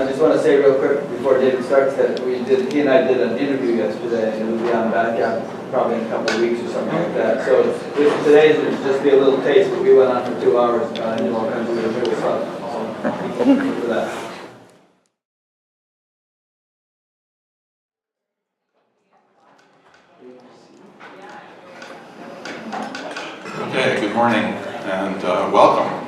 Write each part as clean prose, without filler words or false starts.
I just want to say real quick before David starts that he and I did an interview yesterday, and it'll be on back out probably in a couple of weeks or something like that. So today will just be a little taste, but we went on for 2 hours and all kinds of really cool stuff. So look for that. Okay, good morning and welcome.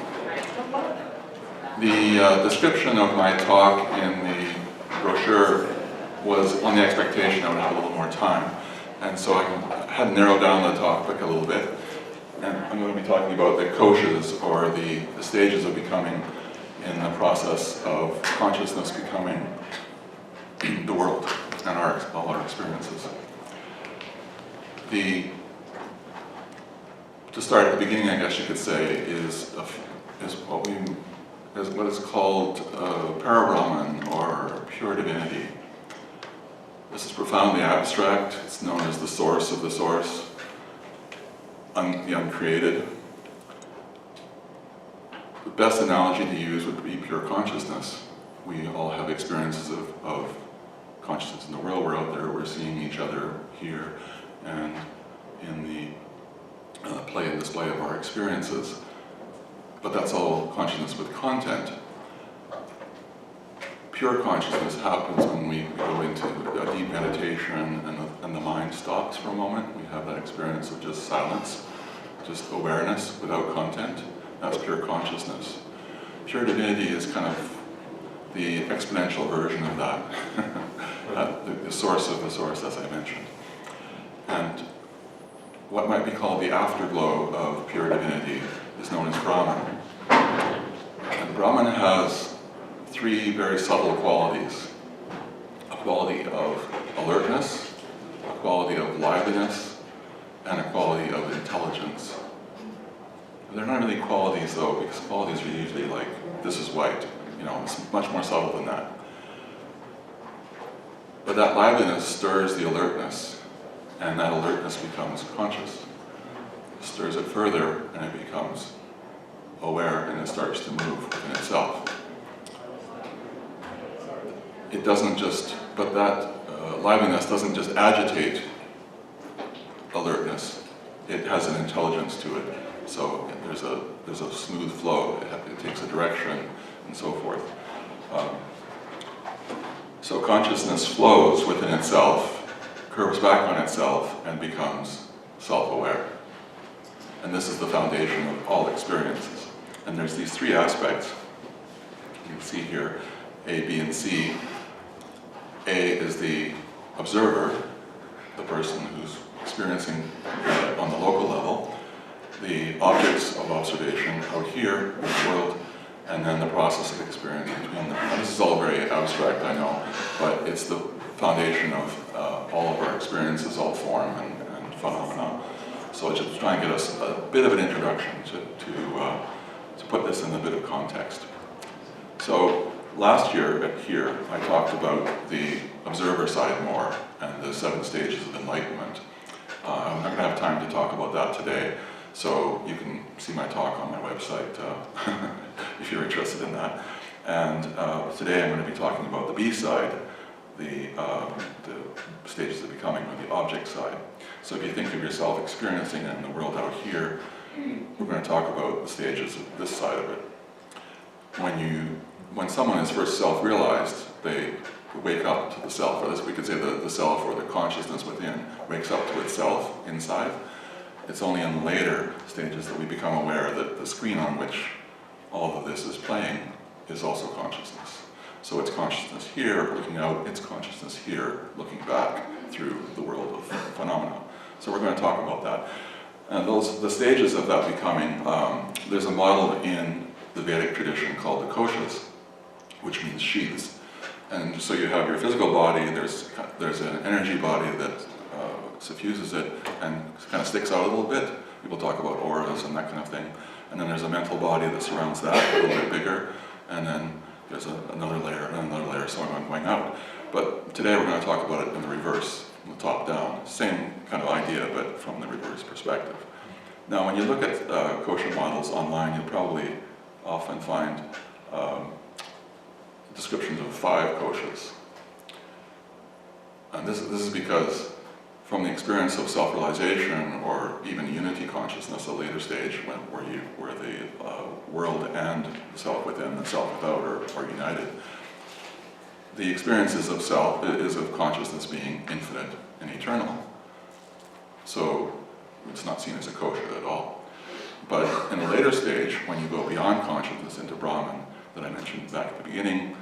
The description of my talk in the brochure was on the expectation I would have a little more time, and so I had narrowed down the topic a little bit, and I'm going to be talking about the koshas, or the stages of becoming in the process of consciousness becoming the world and all our experiences. To start at the beginning, I guess you could say, is what is called para-brahman, or pure divinity. This is profoundly abstract. It's known as the source of the source, the uncreated. The best analogy to use would be pure consciousness. We all have experiences of consciousness in the world. We're out there, we're seeing each other here, and in the play and display of our experiences. But that's all consciousness with content. Pure consciousness happens when we go into a deep meditation and the mind stops for a moment. We have that experience of just silence, just awareness without content. That's pure consciousness. Pure divinity is kind of the exponential version of that, the source of the source, as I mentioned. And what might be called the afterglow of pure divinity is known as brahman. And brahman has 3 very subtle qualities: a quality of alertness, a quality of liveliness, and a quality of intelligence. They're not really qualities though, because qualities are usually like, this is white, it's much more subtle than that. But that liveliness stirs the alertness, and that alertness becomes conscious. It stirs it further, and it becomes aware, and it starts to move within itself. It doesn't just, but that liveliness doesn't just agitate alertness. It has an intelligence to it. So there's a smooth flow. It takes a direction, and so forth. So consciousness flows within itself, curves back on itself, and becomes self-aware. And this is the foundation of all experiences. And there's these 3 aspects. You can see here, A, B, and C. A is the observer, the person who's experiencing on the local level, the objects of observation out here in the world, and then the process of experience between them. Now, this is all very abstract, I know, but it's the foundation of all of our experiences, all form and phenomena. So I just try and get us a bit of an introduction to put this in a bit of context. So last year here, I talked about the observer side more and the 7 stages of enlightenment. I'm not going to have time to talk about that today, so you can see my talk on my website if you're interested in that. And today I'm going to be talking about the B side, the stages of becoming, or the object side. So if you think of yourself experiencing it in the world out here, we're going to talk about the stages of this side of it. When someone is first self-realized, they wake up to the self, or we could say the self, or the consciousness within wakes up to itself inside. It's only in the later stages that we become aware that the screen on which all of this is playing is also consciousness. So it's consciousness here looking out, it's consciousness here looking back through the world of phenomena. So we're going to talk about that. And the stages of that becoming, there's a model in the Vedic tradition called the koshas, which means sheaths. And so you have your physical body, there's an energy body that suffuses it and kind of sticks out a little bit. People talk about auras and that kind of thing. And then there's a mental body that surrounds that, a little bit bigger. And then there's another layer, and another layer, so on going out. But today we're going to talk about it in the reverse, from the top down. Same kind of idea, but from the reverse perspective. Now, when you look at kosha models online, you'll probably often find descriptions of 5 koshas. And this is because from the experience of self-realization or even unity consciousness, a later stage where the world and the self within and the self without are united, the experiences of self is of consciousness being infinite and eternal. So it's not seen as a kosha at all. But in a later stage, when you go beyond consciousness into brahman, that I mentioned back at the beginning,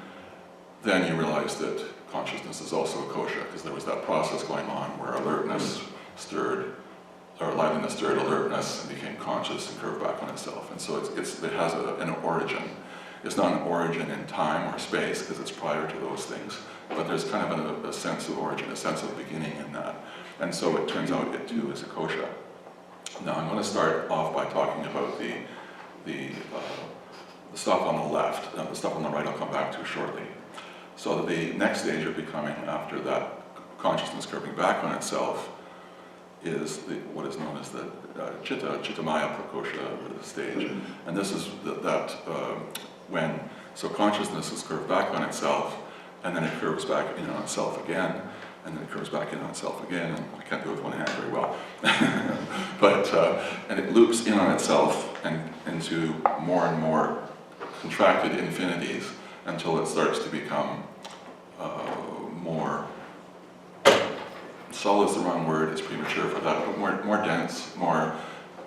then you realize that consciousness is also a kosha, because there was that process going on where alertness stirred, or liveliness stirred alertness and became conscious and curved back on itself. And so it has an origin. It's not an origin in time or space, because it's prior to those things, but there's kind of a sense of origin, a sense of beginning in that. And so it turns out it too is a kosha. Now I'm going to start off by talking about the stuff on the left, and the stuff on the right I'll come back to shortly. So the next stage of becoming after that consciousness curving back on itself is what is known as the chittamaya prakosha stage. And this is when consciousness is curved back on itself, and then it curves back in on itself again, and then it curves back in on itself again, and I can't do it with one hand very well. And it loops in on itself and into more and more contracted infinities until it starts to become more, solid is the wrong word, it's premature for that, but more dense, more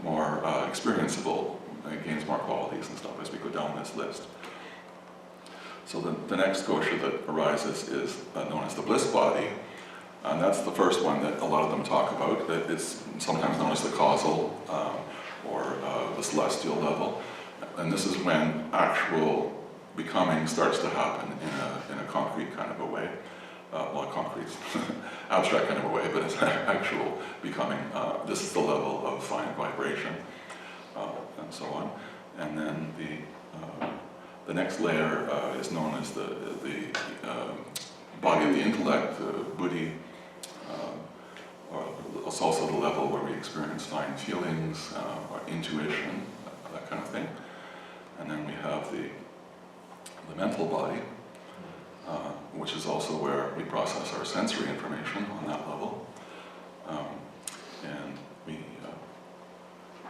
experienceable. It gains more qualities and stuff as we go down this list. So the next kosha that arises is known as the bliss body, and that's the first one that a lot of them talk about. That is sometimes known as the causal or the celestial level, and this is when actual becoming starts to happen in a concrete kind of a way. Well, concrete, abstract kind of a way, but it's actual becoming. This is the level of fine vibration, and so on. And then the next layer is known as the body of the intellect, the buddhi, or it's also the level where we experience fine feelings, or intuition, that kind of thing. And then we have the mental body, which is also where we process our sensory information on that level. And we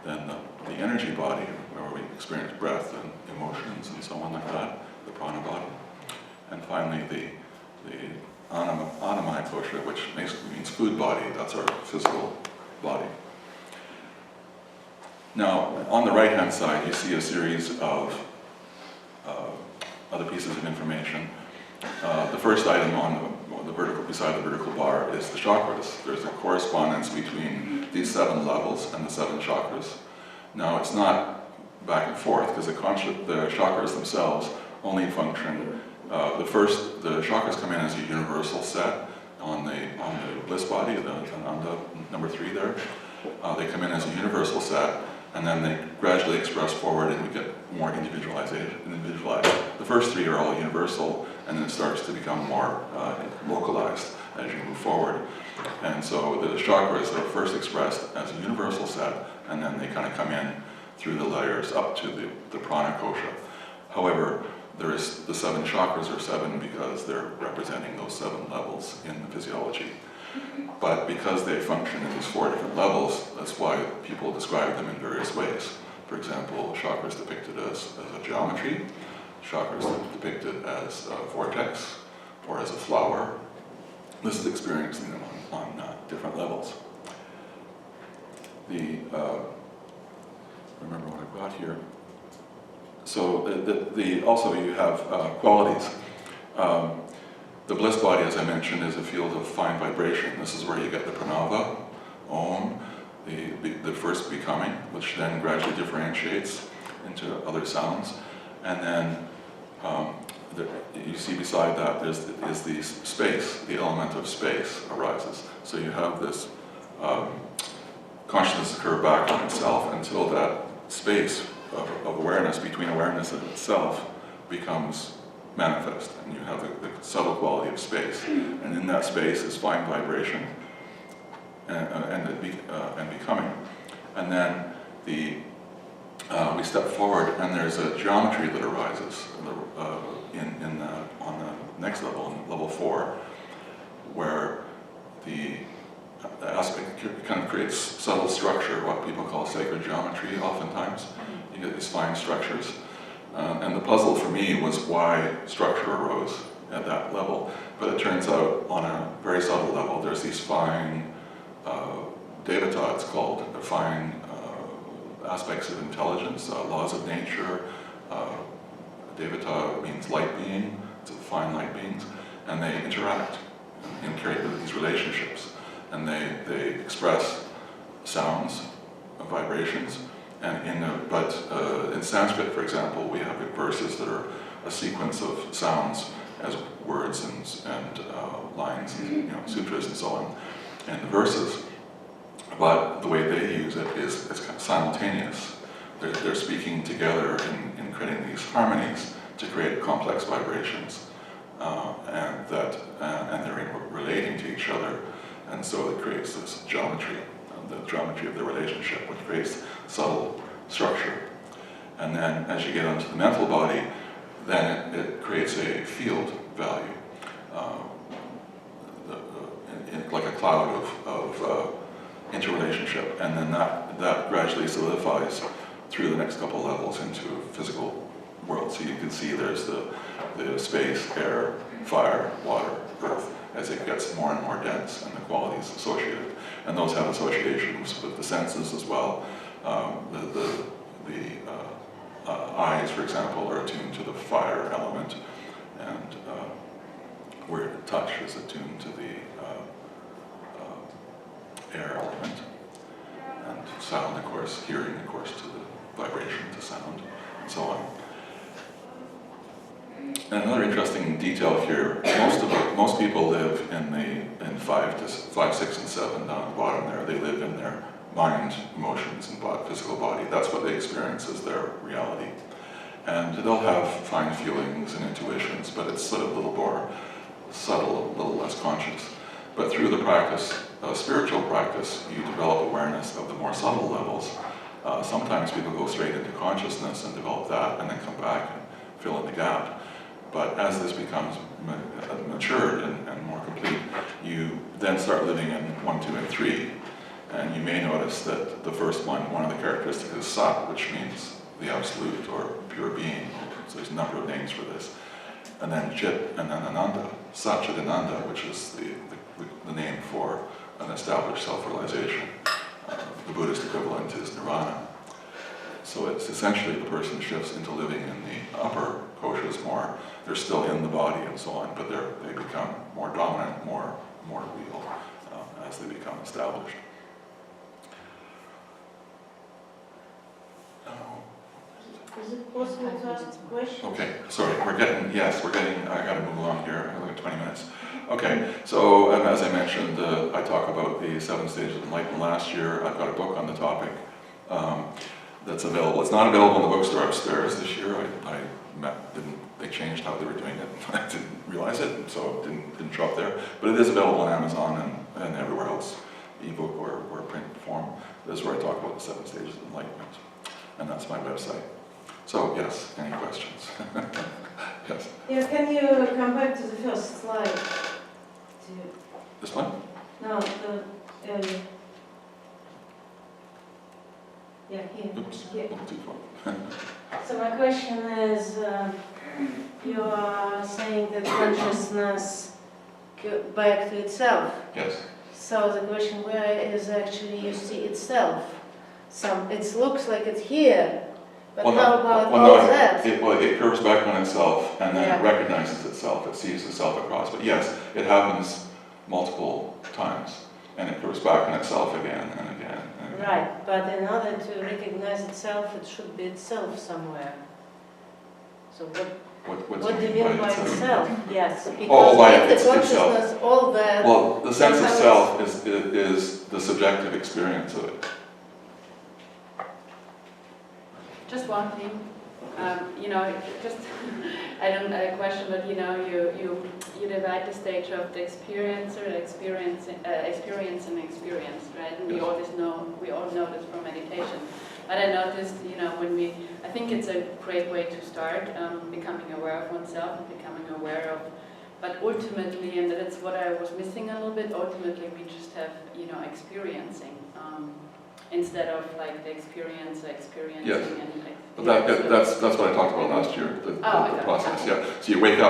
then the energy body, where we experience breath and emotions and so on like that, the prana body. And finally the annamaya kosha, which basically means food body, that's our physical body. Now, on the right-hand side, you see a series of other pieces of information. The first item on the vertical, beside the vertical bar, is the chakras. There's a correspondence between these 7 levels and the 7 chakras. Now, it's not back and forth, because the chakras themselves only function. The chakras come in as a universal set on the bliss body, the Ananda, number 3 there. They come in as a universal set, and then they gradually express forward, and we get more individualized. The first 3 are all universal, and then it starts to become more localized as you move forward. And so the chakras are first expressed as a universal set, and then they kind of come in through the layers up to the prana kosha. However, there is the 7 chakras are 7 because they're representing those 7 levels in the physiology. But because they function in these 4 different levels, that's why people describe them in various ways. For example, chakras depicted as a geometry, chakras depicted as a vortex, or as a flower. This is experiencing them on different levels. Remember what I've got here. So also you have qualities. The bliss body, as I mentioned, is a field of fine vibration. This is where you get the pranava, om, the first becoming, which then gradually differentiates into other sounds. And then you see beside that is the space, the element of space arises. So you have this consciousness curve back on itself until that space of awareness between awareness and itself becomes manifest, and you have the subtle quality of space, and in that space is fine vibration and becoming. And then the we step forward, and there's a geometry that arises on the next level, in level 4, where the aspect kind of creates subtle structure, what people call sacred geometry oftentimes. You get these fine structures. And the puzzle for me was why structure arose at that level. But it turns out on a very subtle level, there's these fine, devata it's called, fine aspects of intelligence, laws of nature. Devata means light being, it's fine light beings, and they interact and create these relationships. And they express sounds, vibrations, and in Sanskrit, for example, we have verses that are a sequence of sounds as words and lines, and sutras and so on, and the verses. But the way they use it is kind of simultaneous. They're speaking together in creating these harmonies to create complex vibrations, and they're relating to each other. And so it creates this geometry, the geometry of the relationship, which creates subtle structure. And then as you get onto the mental body, then it creates a field value, like a cloud of interrelationship. And then that gradually solidifies through the next couple levels into a physical world. So you can see there's the space, air, fire, water, earth, as it gets more and more dense, and the qualities associated. And those have associations with the senses as well. The eyes, for example, are attuned to the fire element, and where touch is attuned to the air element. And sound, of course, hearing, of course, to the vibration, to sound, and so on. And another interesting detail here, most people live in 5, 6, and 7 down at the bottom there. They live in their mind, emotions, and physical body. That's what they experience as their reality. And they'll have fine feelings and intuitions, but it's sort of a little more subtle, a little less conscious. But through the practice, spiritual practice, you develop awareness of the more subtle levels. Sometimes people go straight into consciousness and develop that, and then come back and fill in the gap. But as this becomes matured and more complete, you then start living in 1, 2, and 3. And you may notice that the first one of the characteristics is Sat, which means the absolute or pure being. So there's a number of names for this. And then Chit, and then Ananda, Satchidananda, which is the name for an established self-realization. The Buddhist equivalent is Nirvana. So it's essentially the person shifts into living in the upper koshas more. They're still in the body and so on, but they become more dominant, more real as they become established. Is it possible to ask a question? Okay, sorry, I gotta move along here, I have 20 minutes. Okay, so as I mentioned, I talk about the 7 stages of enlightenment last year. I've got a book on the topic that's available. It's not available in the bookstore upstairs this year. They changed how they were doing it. I didn't realize it, so it didn't show up there. But it is available on Amazon and everywhere else, ebook or print form. This is where I talk about the 7 stages of enlightenment. And that's my website. So, yes, any questions? Yes. Yeah, can you come back to the first slide? This one? No, the earlier. Yeah, here. Oops, Here. too far. So my question is, you are saying that consciousness go back to itself. Yes. So the question, where is actually you see itself? It looks like it's here, but how about all that? It curves back on itself, and then Yeah. it recognizes itself, it sees itself across. But yes, it happens multiple times, and it curves back on itself again and again and again. Right, but in order to recognize itself, it should be itself somewhere. So what do you mean by itself? Yes, because by if the itself. consciousness, all that. Well, the sense of somehow self is the subjective experience of it. Just one thing, just I don't have a question, but you divide the stage of the experiencer, experience and experience, right? And we all know this from meditation. But I noticed, you know, I think it's a great way to start, becoming aware of oneself and becoming aware of, but ultimately, and that's what I was missing a little bit, ultimately we just have, you know, experiencing, instead of like the experiencing Yes. and like. But that's what I talked about last year, the process, yeah. So you wake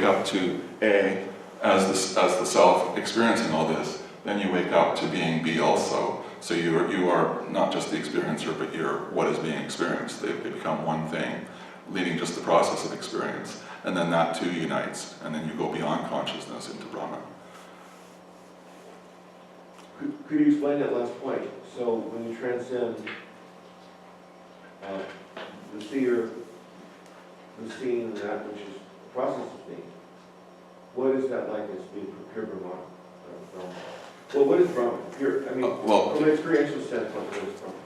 up to A, as the self experiencing all this, then you wake up to being B also. So you are not just the experiencer, but you're what is being experienced. They become one thing, leading just the process of experience. And then that too unites, and then you go beyond consciousness into Brahman. Could you explain that last point? So when you transcend the seer, the seen, and that which is the process of being, what is that like as being pure Brahman? Well, what is Brahman? From an experiential standpoint, what is Brahman?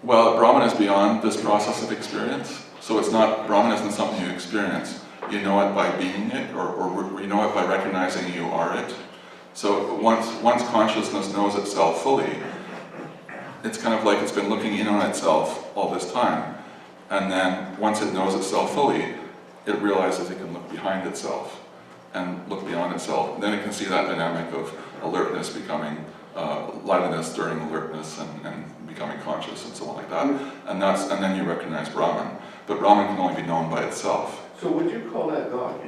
Well, Brahman is beyond this process of experience. So it's not, Brahman isn't something you experience. You know it by being it, or you know it by recognizing you are it. So once consciousness knows itself fully, it's kind of like it's been looking in on itself all this time. And then once it knows itself fully, it realizes it can look behind itself and look beyond itself. And then it can see that dynamic of alertness becoming liveliness during alertness and becoming conscious and so on like that. And then you recognize Brahman. But Brahman can only be known by itself. So would you call that God?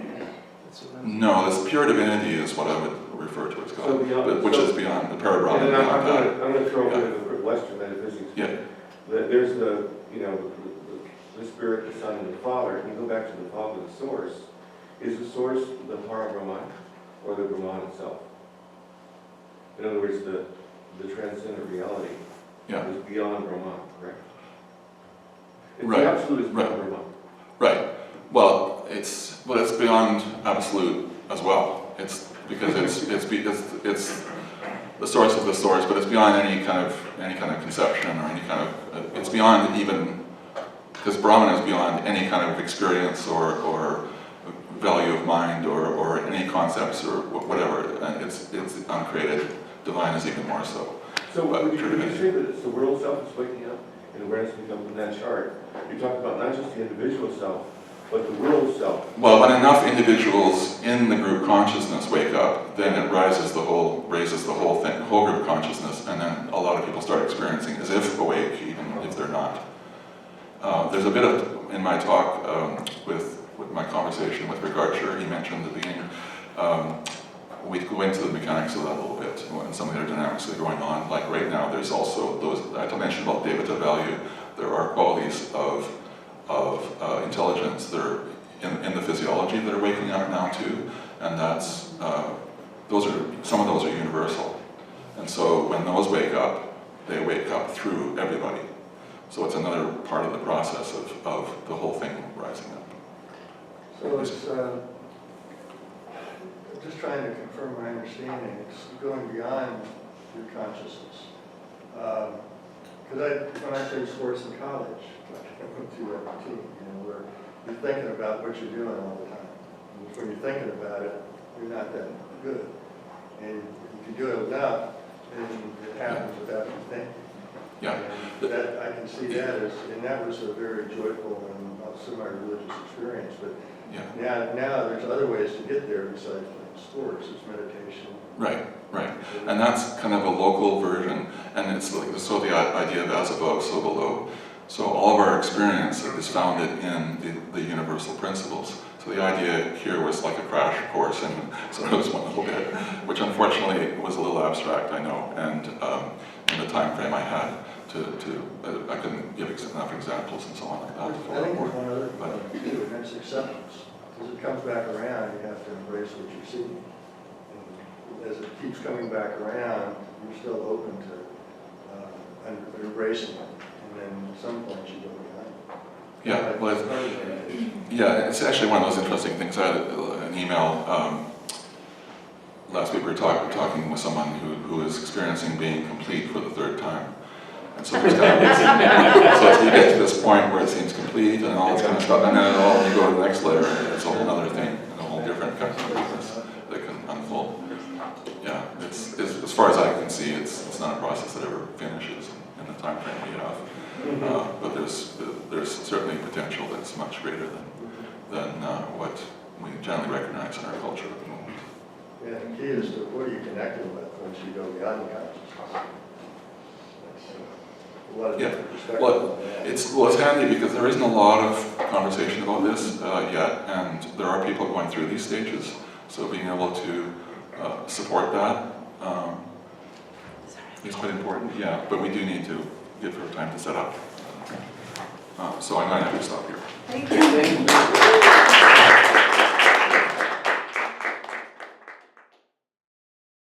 No, this pure divinity is what I would refer to as God, So beyond, which is beyond the para-Brahman. And beyond that. I'm going to throw in the Western metaphysics. Yeah. There's the Spirit, the Son, and the Father. And you go back to the Father, the Source. Is the Source the para-Brahman or the Brahman itself? In other words, the transcendent reality is beyond Brahman, correct? It's Right. The absolute is beyond Right. Brahman. Right. Well, it's beyond absolute as well. It's because it's the source of the source, but it's beyond any kind of conception or any kind of. It's beyond even because Brahman is beyond any kind of experience or value of mind or any concepts or whatever. And it's uncreated. Divine is even more so. So would you say that it's the world self that's waking up and awareness becomes in that chart? You talk about not just the individual self, but the world self. Well, when enough individuals in the group consciousness wake up, then it raises the whole thing, whole group consciousness, and then a lot of people start experiencing as if awake, even if they're not. There's a bit of, in my talk, with my conversation with Rick Archer, he mentioned at the beginning, we go into the mechanics of that a little bit, and some of the dynamics that are going on. Like right now, there's also those, I mentioned about Devata value, there are qualities of intelligence that are in the physiology that are waking up now too, and that's some of those are universal. And so when those wake up, they wake up through everybody. So it's another part of the process of the whole thing rising up. So it's just trying to confirm my understanding. It's going beyond your consciousness. Because when I take sports in college, I went through that routine, where you're thinking about what you're doing all the time. And when you're thinking about it, you're not that good. And if you do it enough, then it happens without you thinking. Yeah. And that, I can see that as, and that was a very joyful and semi-religious experience. But now there's other ways to get there besides playing sports. It's meditation. Right. And that's kind of a local version, and it's like the idea of as above, so below. So all of our experience is founded in the universal principles. So the idea here was like a crash course, and so it was one little bit, which unfortunately was a little abstract, I know, and in the time frame I had I couldn't give enough examples and so on like that. I think there's one other thing too, and that's acceptance. As it comes back around, you have to embrace what you're seeing. And as it keeps coming back around, you're still open to embracing it. And then at some point you go behind. It's actually one of those interesting things. I had an email last week. We were talking with someone who is experiencing being complete for the third time. And so there's kind of so you get to this point where it seems complete and all this kind of stuff, and then you go to the next layer, and it's a whole other thing, and a whole different kind of business that can unfold. Yeah, it's as far as I can see, it's not a process that ever finishes in the time frame we have. But there's certainly potential that's much greater than what we generally recognize in our culture at the moment. Yeah, the key is to what are you connected with once you go beyond consciousness. That's a lot of Yeah. different perspectives Well, on that. it's handy because there isn't a lot of conversation about this yet, and there are people going through these stages. So being able to support that is quite important. Yeah, but we do need to give her time to set up. So I might have to stop here. Thank you. Thank you.